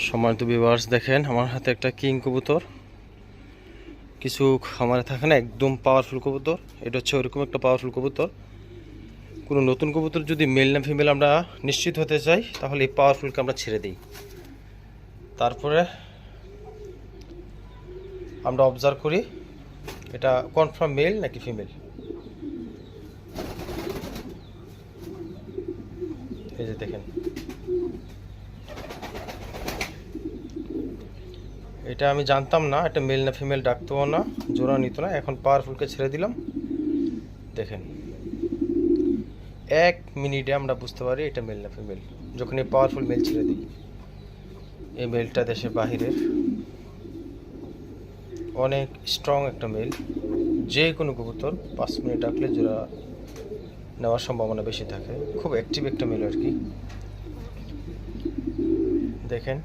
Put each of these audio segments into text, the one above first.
সম্মানিত ভিউয়ার্স, দেখেন আমার হাতে একটা কিং কবুতর। কিছু খামারে থাকে না একদম পাওয়ারফুল কবুতর, এটা হচ্ছে ওরকম একটা পাওয়ারফুল কবুতর। কোনো নতুন কবুতর যদি মেল না ফিমেল আমরা নিশ্চিত হতে চাই, তাহলে এই পাওয়ারফুলকে আমরা ছেড়ে দিই। তারপরে আমরা অবজার্ভ করি এটা কনফার্ম মেল নাকি ফিমেল। এই যে দেখেন, এটা আমি জানতাম না এটা মেল না ফিমেল, ডাকতেও না, জোড়া নিত না। এখন পাওয়ারফুলকে ছেড়ে দিলাম। দেখেন 1 মিনিটে আমরা বুঝতে পারি এটা মেল না ফিমেল যখন এই পাওয়ারফুল মেল ছেড়ে দিই। এই মেলটা দেশের বাহিরের, অনেক স্ট্রং একটা মেল। যে কোনো কবুতর 5 মিনিট ডাকলে জোড়া নেওয়ার সম্ভাবনা বেশি থাকে। খুব অ্যাক্টিভ একটা মেল আর কি। দেখেন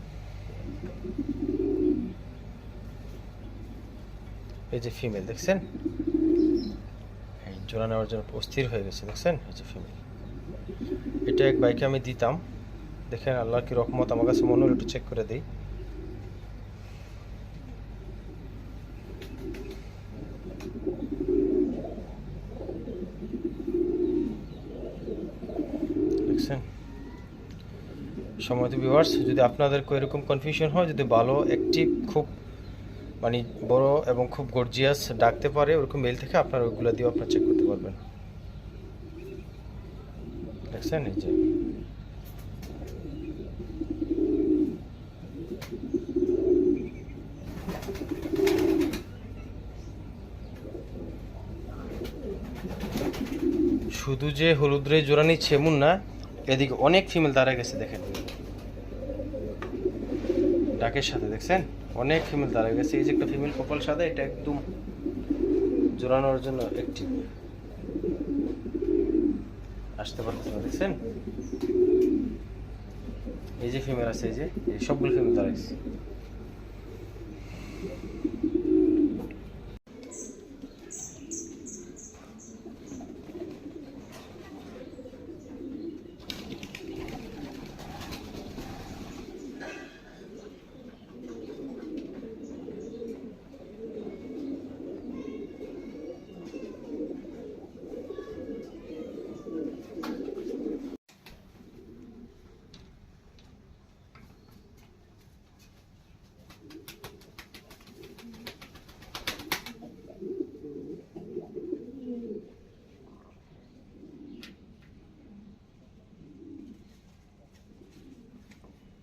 এই যে ফিমেল, দেখছেন জোড়া নেওয়ার জন্য অস্থির হয়ে গেছে। দেখছেন এই যে ফিমেল, এটা এক বাইকে আমি দিতাম। দেখেন আল্লাহর কি রহমত, আমার কাছে মনে হলো একটু চেক করে দিই। দেখছেন সম্মানিত ভিউয়ার্স, যদি আপনাদের এরকম কনফিউশন হয়, যদি ভালো অ্যাক্টিভ খুব মানে বড় এবং খুব গর্জিয়াস ডাকতে পারে ওরকম মেল থেকে, আপনারা ওইগুলো দিয়ে আপনারা চেক করতে পারবেন। দেখছেন এই যে শুধু যে হলুদ রে জোড়া নিচ্ছে এমন না, এদিকে অনেক ফিমেল দাঁড়ায় গেছে। দেখেন ডাকের সাথে দেখছেন অনেক ফিমেল দাঁড়ায় গেছে। এই যে একটা ফিমেল কপাল সাদা, এটা একদম জোড়ানোর জন্য অ্যাক্টিভ, আসতে পারতেছে না। দেখছেন এই যে ফিমেল আছে, এই যে এই সবগুলো ফিমেল দাঁড়াইছে।